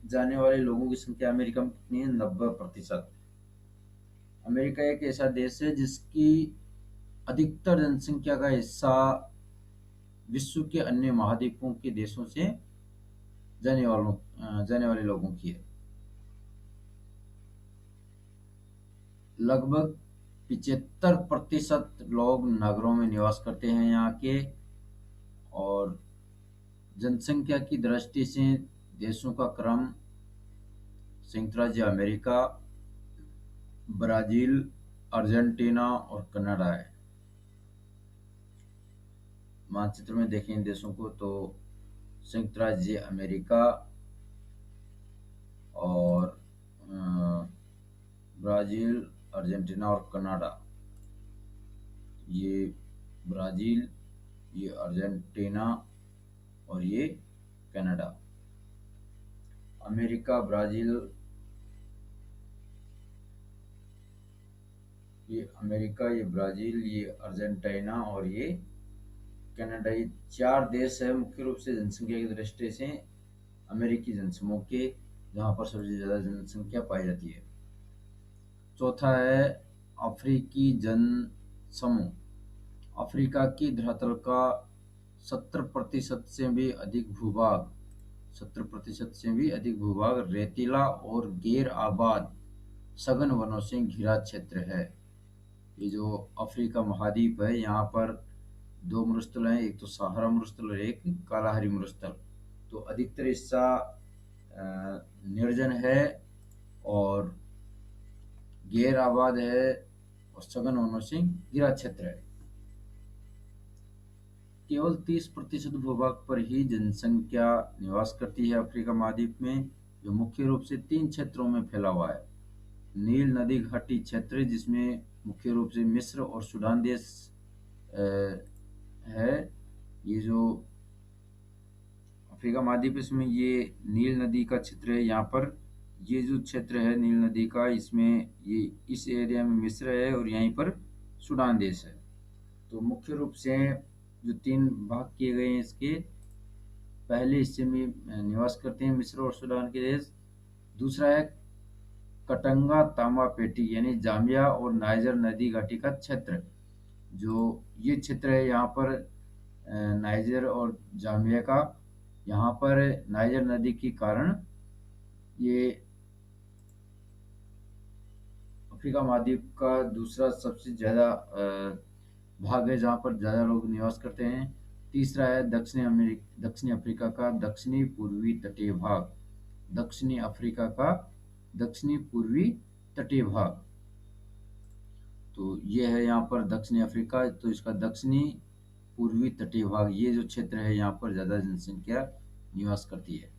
जाने वाले लोगों की संख्या अमेरिका में कितनी है? 90%। अमेरिका एक ऐसा देश है जिसकी अधिकतर जनसंख्या का हिस्सा विश्व के अन्य महाद्वीपों के देशों से जाने वाले लोगों की है। लगभग 75% लोग नगरों में निवास करते हैं यहाँ के। और जनसंख्या की दृष्टि से देशों का क्रम संयुक्त राज्य अमेरिका, ब्राजील, अर्जेंटीना और कनाडा है। मानचित्र में देखें इन देशों को तो संयुक्त राज्य अमेरिका और ब्राजील, अर्जेंटीना और कनाडा, ये ब्राज़ील, ये अर्जेंटीना और ये कनाडा। अमेरिका, ब्राज़ील, ये अमेरिका, ये ब्राज़ील, ये अर्जेंटीना और ये कनाडा, ये 4 देश है मुख्य रूप से जनसंख्या की दृष्टि से अमेरिकी जनसमूह के, जहाँ पर सबसे ज़्यादा जनसंख्या पाई जाती है। चौथा है अफ्रीकी जनसमूह। अफ्रीका की धरातल का 70% से भी अधिक भूभाग 70% से भी अधिक भूभाग रेतीला और गैर आबाद सघन वनों से घिरा क्षेत्र है। ये जो अफ्रीका महाद्वीप है, यहाँ पर दो मरुस्थल हैं, एक तो सहारा मरुस्थल और एक कालाहारी मरुस्थल। तो अधिकतर हिस्सा निर्जन है और गैर आबाद है और सघन वनों से घिरा क्षेत्र है। केवल 30% भूभाग पर ही जनसंख्या निवास करती है अफ्रीका महाद्वीप में, जो मुख्य रूप से 3 क्षेत्रों में फैला हुआ है। नील नदी घाटी क्षेत्र, जिसमें मुख्य रूप से मिस्र और सूडान देश है। ये जो अफ्रीका महाद्वीप, इसमें ये नील नदी का क्षेत्र है। यहाँ पर ये जो क्षेत्र है नील नदी का, इसमें ये इस एरिया में मिस्र है और यहीं पर सूडान देश है। तो मुख्य रूप से जो 3 भाग किए गए हैं इसके, पहले हिस्से में निवास करते हैं मिस्र और सूडान के देश। दूसरा है कटंगा तांबा पेटी यानी जाम्बिया और नाइजर नदी घाटी का क्षेत्र। जो ये क्षेत्र है यहाँ पर नाइजर और जाम्बिया का, यहाँ पर नाइजर नदी के कारण ये अफ्रीका महाद्वीप का दूसरा सबसे ज़्यादा भाग है जहाँ पर ज़्यादा लोग निवास करते हैं। तीसरा है दक्षिणी अफ्रीका का दक्षिणी पूर्वी तटीय भाग। दक्षिणी अफ्रीका का दक्षिणी पूर्वी तटीय भाग। तो ये है यहाँ पर दक्षिणी अफ्रीका, तो इसका दक्षिणी पूर्वी तटीय भाग, ये जो क्षेत्र है यहाँ पर ज़्यादा जनसंख्या निवास करती है।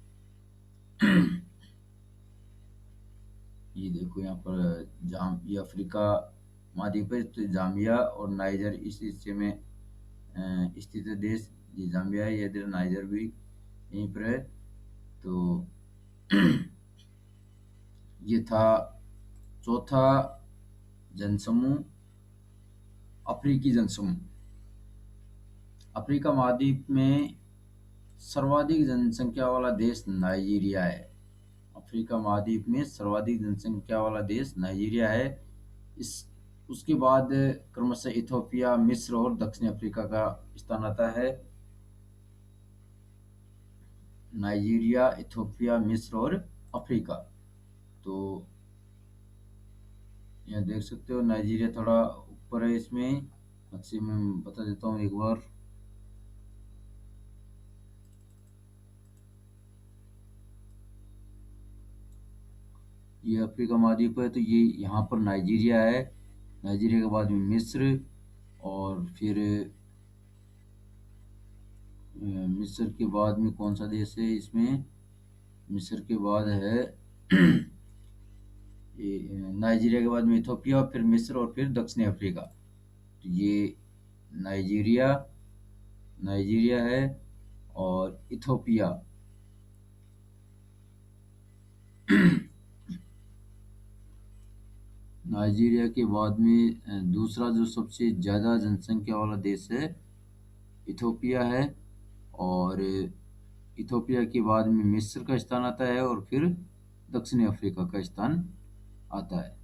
ये देखो यहाँ पर ये अफ्रीका महाद्वीप है, तो जाम्बिया और नाइजर इस हिस्से में स्थित है देश। ये जाम्बिया है, ये इधर नाइजर भी यहीं पर है। तो ये था चौथा जनसमूह, अफ्रीकी जनसमूह। अफ्रीका महाद्वीप में सर्वाधिक जनसंख्या वाला देश नाइजीरिया है। अफ्रीका महाद्वीप में सर्वाधिक जनसंख्या वाला देश नाइजीरिया है। इस उसके बाद क्रमशः इथोपिया, मिस्र और दक्षिण अफ्रीका का स्थान आता है। नाइजीरिया, इथोपिया, मिस्र और अफ्रीका। तो यहाँ देख सकते हो नाइजीरिया थोड़ा ऊपर है इसमें। नक्शे में बता देता हूँ एक बार। ये अफ्रीका महाद्वीप है, तो ये यहाँ पर नाइजीरिया है। नाइजीरिया के बाद में मिस्र, और फिर मिस्र के बाद में कौन सा देश है इसमें? मिस्र के बाद है ये नाइजीरिया के बाद में इथोपिया, और फिर मिस्र और फिर दक्षिणी अफ्रीका। तो ये नाइजीरिया नाइजीरिया है और इथोपिया। नाइजीरिया के बाद में दूसरा जो सबसे ज़्यादा जनसंख्या वाला देश है इथोपिया है, और इथोपिया के बाद में मिस्र का स्थान आता है और फिर दक्षिणी अफ्रीका का स्थान आता है।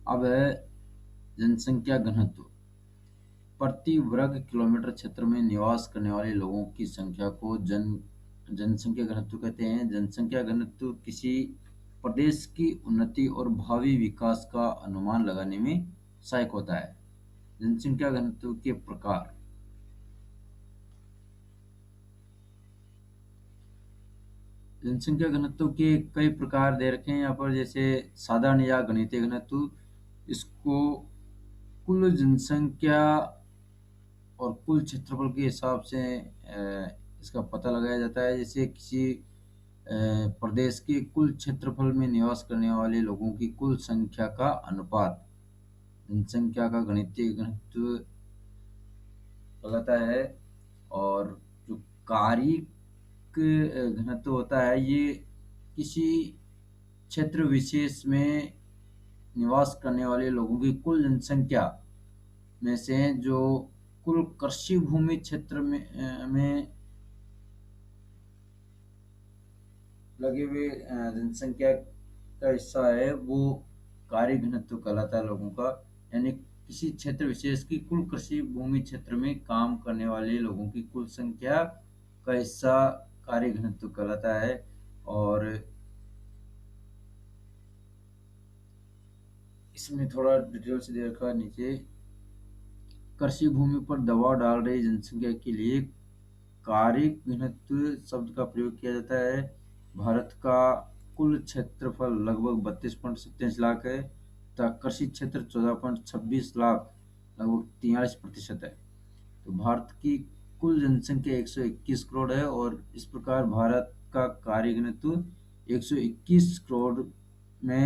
अब है जनसंख्या घनत्व। प्रति वर्ग किलोमीटर क्षेत्र में निवास करने वाले लोगों की संख्या को जनसंख्या घनत्व कहते हैं। जनसंख्या घनत्व किसी प्रदेश की उन्नति और भावी विकास का अनुमान लगाने में सहायक होता है। जनसंख्या घनत्व के प्रकार। जनसंख्या घनत्व के कई प्रकार दे रखे हैं यहाँ पर, जैसे साधारण या गणितीय घनत्व। इसको कुल जनसंख्या और कुल क्षेत्रफल के हिसाब से इसका पता लगाया जाता है। जैसे किसी प्रदेश के कुल क्षेत्रफल में निवास करने वाले लोगों की कुल संख्या का अनुपात जनसंख्या का गणितीय घनत्व कहलाता है। और जो कारिक घनत्व होता है, ये किसी क्षेत्र विशेष में निवास करने वाले लोगों की कुल जनसंख्या में से जो कुल कृषि भूमि क्षेत्र में लगे हुए जनसंख्या का हिस्सा है, वो कार्य घनत्व कहलाता है लोगों का। यानी किसी क्षेत्र विशेष की कुल कृषि भूमि क्षेत्र में काम करने वाले लोगों की कुल संख्या का हिस्सा कार्य घनत्व कहलाता है। और इसमें थोड़ा डिटेल से दे रखा है नीचे। कृषि भूमि पर दबाव डाल रही जनसंख्या के लिए कारिक घनत्व शब्द का प्रयोग किया जाता है। भारत का कुल क्षेत्रफल लगभग 32.27 लाख है तथा कृषि क्षेत्र 14.26 लाख लगभग 43% है। तो भारत की कुल जनसंख्या 121 करोड़ है और इस प्रकार भारत का कार्य घनत्व 121 करोड़ में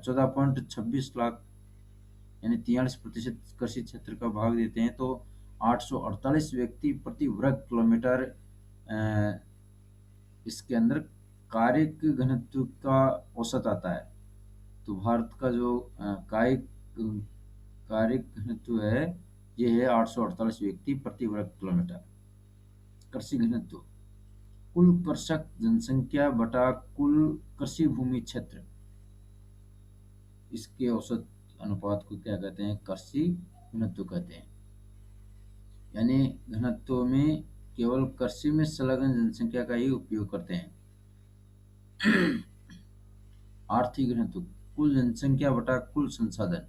14.26 लाख यानी 43% कृषि क्षेत्र का भाग देते हैं तो 848 व्यक्ति प्रति वर्ग किलोमीटर इसके अंदर कायिक घनत्व का औसत आता है। तो भारत का जो कायिक घनत्व है, ये है 848 व्यक्ति प्रति वर्ग किलोमीटर। कृषि घनत्व कुल कृषक जनसंख्या बटा कुल कृषि भूमि क्षेत्र, इसके औसत अनुपात को क्या कहते हैं? कृषि घनत्व कहते हैं। यानी घनत्व में केवल कृषि में संलग्न जनसंख्या का ही उपयोग करते हैं। आर्थिक घनत्व कुल जनसंख्या बटा कुल संसाधन।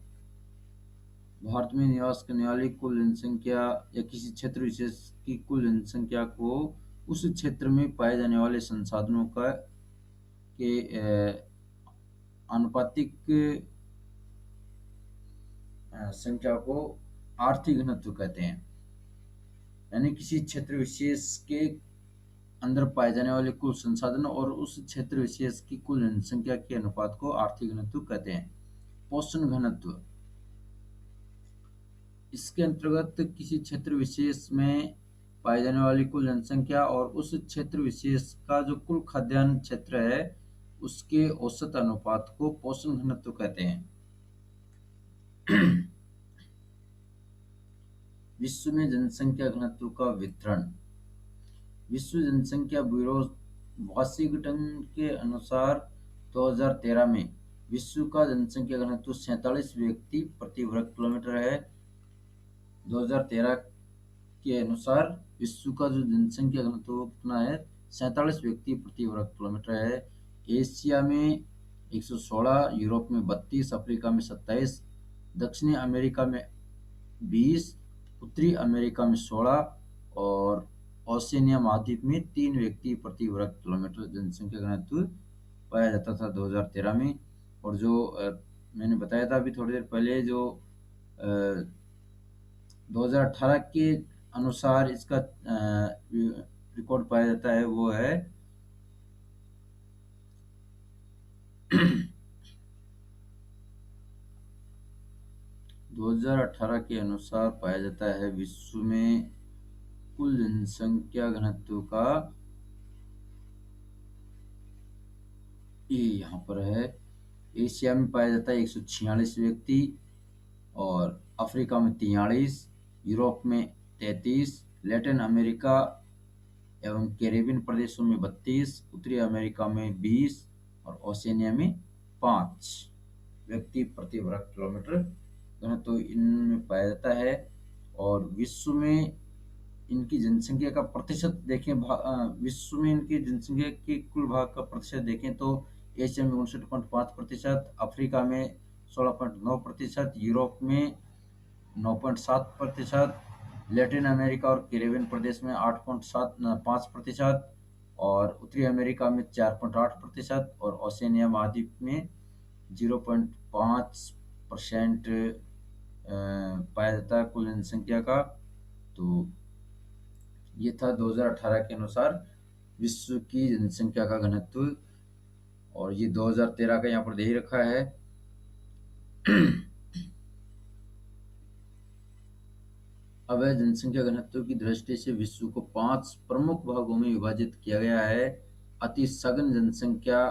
भारत में निवास करने वाली कुल जनसंख्या या किसी क्षेत्र विशेष की कुल जनसंख्या को उस क्षेत्र में पाए जाने वाले संसाधनों का के आनुपातिक संख्या को आर्थिक घनत्व कहते हैं। यानी किसी क्षेत्र विशेष के अंदर पाए जाने वाले कुल संसाधन और उस क्षेत्र विशेष की कुल जनसंख्या के अनुपात को आर्थिक घनत्व कहते हैं। पोषण घनत्व इसके अंतर्गत किसी क्षेत्र विशेष में पाई जाने वाली कुल जनसंख्या और उस क्षेत्र विशेष का जो कुल खाद्यान्न क्षेत्र है, उसके औसत अनुपात को पोषण घनत्व कहते हैं। विश्व में जनसंख्या घनत्व का वितरण। विश्व जनसंख्या ब्यूरो वाशिंगटन के अनुसार 2013 में विश्व का जनसंख्या घनत्व 47 व्यक्ति प्रति वर्ग किलोमीटर है। 2013 के अनुसार विश्व का जो जनसंख्या घनत्व कितना है? 47 व्यक्ति प्रति वर्ग किलोमीटर है। एशिया में 116, यूरोप में 32, अफ्रीका में 27, दक्षिणी अमेरिका में 20, उत्तरी अमेरिका में 16 और ओशिनिया महाद्वीप में 3 व्यक्ति प्रति वर्ग किलोमीटर जनसंख्या घनत्व पाया जाता था 2013 में। और जो मैंने बताया था अभी थोड़ी देर पहले, जो 2018 के अनुसार इसका रिकॉर्ड पाया जाता है, वो है 2018 के अनुसार पाया जाता है विश्व में कुल जनसंख्या घनत्व का, ये यहाँ पर है। एशिया में पाया जाता है 146 व्यक्ति और अफ्रीका में 43, यूरोप में 33, लैटिन अमेरिका एवं कैरेबियन प्रदेशों में 32, उत्तरी अमेरिका में 20 और ओशिनिया में 5 व्यक्ति प्रति वर्ग किलोमीटर घनत्व इनमें पाया जाता है। और विश्व में इनकी जनसंख्या का प्रतिशत देखें, विश्व में इनकी जनसंख्या के कुल भाग का प्रतिशत देखें तो एशिया में 59.5%, अफ्रीका में 16.9%, यूरोप में 9.7%, लैटिन अमेरिका और कैरेबियन प्रदेश में 8.5% और उत्तरी अमेरिका में 4.8% और ओशिनिया महाद्वीप में 0.5 परसेंट पाया जाता है कुल जनसंख्या का। तो ये था 2018 के अनुसार विश्व की जनसंख्या का घनत्व, और ये 2013 का यहाँ पर दे ही रखा है। अब है जनसंख्या घनत्व की दृष्टि से विश्व को 5 प्रमुख भागों में विभाजित किया गया है। अति सघन जनसंख्या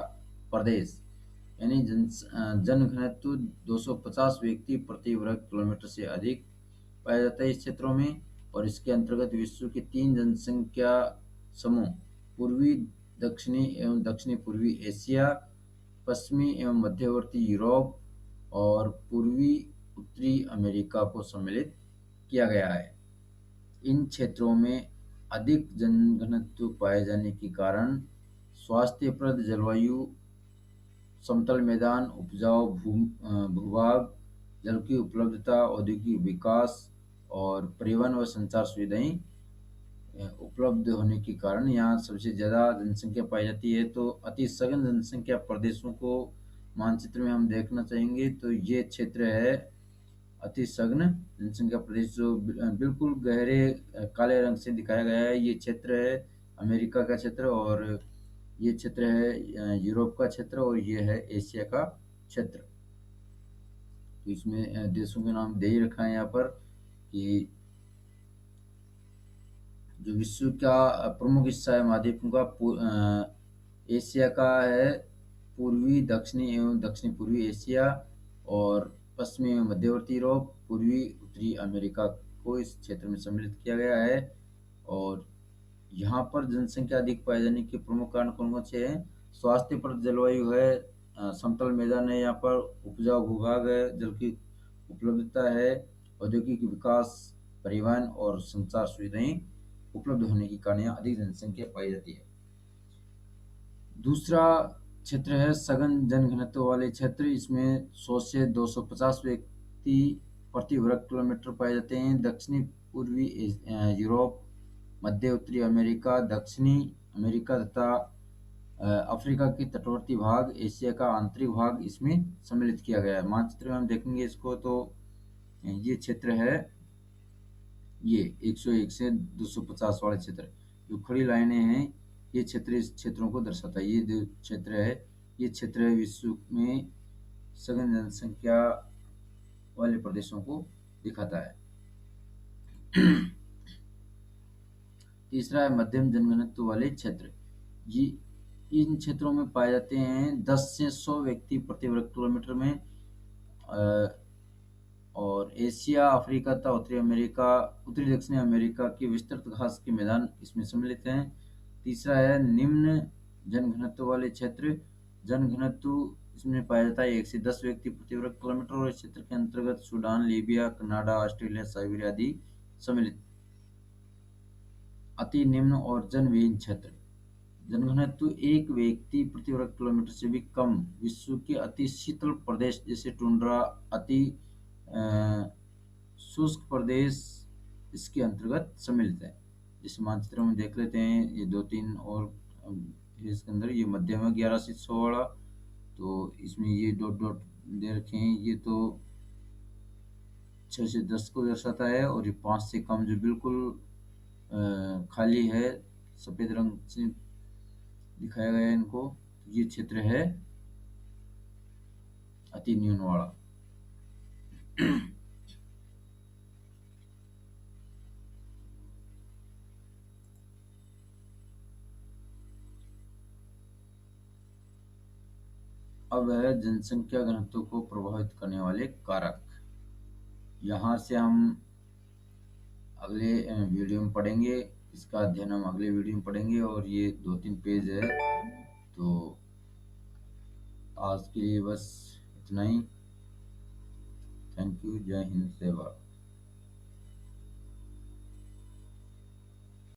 प्रदेश, यानी जन घनत्व 250 व्यक्ति प्रति वर्ग किलोमीटर से अधिक पाया जाता है इस क्षेत्रों में। और इसके अंतर्गत विश्व के 3 जनसंख्या समूह, पूर्वी दक्षिणी एवं दक्षिणी पूर्वी एशिया, पश्चिमी एवं मध्यवर्ती यूरोप और पूर्वी उत्तरी अमेरिका को सम्मिलित किया गया है। इन क्षेत्रों में अधिक जनघनत्व पाए जाने के कारण स्वास्थ्यप्रद जलवायु, समतल मैदान, उपजाऊ भूभाग, जल की उपलब्धता, औद्योगिक विकास और परिवहन व संचार सुविधाएं उपलब्ध होने के कारण यहाँ सबसे ज़्यादा जनसंख्या पाई जाती है। तो अति सघन जनसंख्या प्रदेशों को मानचित्र में हम देखना चाहेंगे तो ये क्षेत्र है अति सघन जनसंख्या प्रदेश, जो बिल्कुल गहरे काले रंग से दिखाया गया है। ये क्षेत्र है अमेरिका का क्षेत्र, और ये क्षेत्र है यूरोप का क्षेत्र, और ये है एशिया का क्षेत्र। तो इसमें देशों के नाम दे ही रखा है यहाँ पर कि जो विश्व का प्रमुख हिस्सा है महाद्वीपों का, एशिया का है पूर्वी दक्षिणी एवं दक्षिणी पूर्वी एशिया, और पश्चिमी एवं मध्यवर्ती यूरोप, पूर्वी उत्तरी अमेरिका को इस क्षेत्र में सम्मिलित किया गया है। और यहाँ पर जनसंख्या अधिक पाए जाने के प्रमुख कारण कौन कौन से हैं? स्वास्थ्य पर जलवायु है, समतल मैदान है, यहाँ पर उपजाऊ भूभाग है, जल की उपलब्धता है, औद्योगिक विकास, परिवहन और संचार सुविधाएं उपलब्ध होने के कारण यहाँ अधिक जनसंख्या पाई जाती है। दूसरा क्षेत्र है सघन जनघनत्व वाले क्षेत्र। इसमें 100 से 250 व्यक्ति प्रति वर्ग किलोमीटर पाए जाते हैं। दक्षिणी पूर्वी यूरोप, मध्य उत्तरी अमेरिका, दक्षिणी अमेरिका तथा अफ्रीका के तटवर्ती भाग, एशिया का आंतरिक भाग इसमें सम्मिलित किया गया है। मानचित्र में हम देखेंगे इसको तो ये क्षेत्र है, ये 101 से 250 वाले क्षेत्र, जो खड़ी लाइनें हैं ये क्षेत्र इस क्षेत्रों को दर्शाता है। ये जो क्षेत्र है ये क्षेत्र है विश्व में सघन जनसंख्या वाले प्रदेशों को दिखाता है। तीसरा है मध्यम जनघनत्व वाले क्षेत्र। ये इन क्षेत्रों में पाए जाते हैं 10 से 100 व्यक्ति प्रति वर्ग किलोमीटर में, और एशिया, अफ्रीका तथा उत्तरी अमेरिका, उत्तरी दक्षिणी अमेरिका के विस्तृत घास के मैदान इसमें सम्मिलित हैं। तीसरा है निम्न जनघनत्व वाले क्षेत्र। जनघनत्व इसमें पाया जाता है 1 से 10 व्यक्ति प्रति वर्ग किलोमीटर, और इस क्षेत्र के अंतर्गत Sudan, Libya, Canada, Australia, Siberia आदि सम्मिलित। अति निम्न और जनविहीन क्षेत्र। जनघनत्व 1 व्यक्ति प्रति वर्ग किलोमीटर से भी कम विश्व के अति शीतल प्रदेश जैसे टुंड्रा, अति शुष्क प्रदेश इसके अंतर्गत सम्मिलित है। जैसे मानचित्र में देख लेते हैं, ये 2-3 और इसके अंदर ये मध्यम है 11 से 100 वाला, तो इसमें ये डॉट डॉट दे रखे हैं, ये तो 6 से 10 को दर्शाता है, और ये 5 से कम जो बिल्कुल खाली है सफ़ेद रंग से दिखाया गया है इनको, तो ये क्षेत्र है अति न्यून वाला। अब है जनसंख्या घनत्व को प्रभावित करने वाले कारक। यहाँ से हम अगले वीडियो में पढ़ेंगे, इसका अध्ययन हम अगले वीडियो में पढ़ेंगे, और ये 2-3 पेज है। तो आज के लिए बस इतना ही। Thank you. जय हिंद, जय भारत।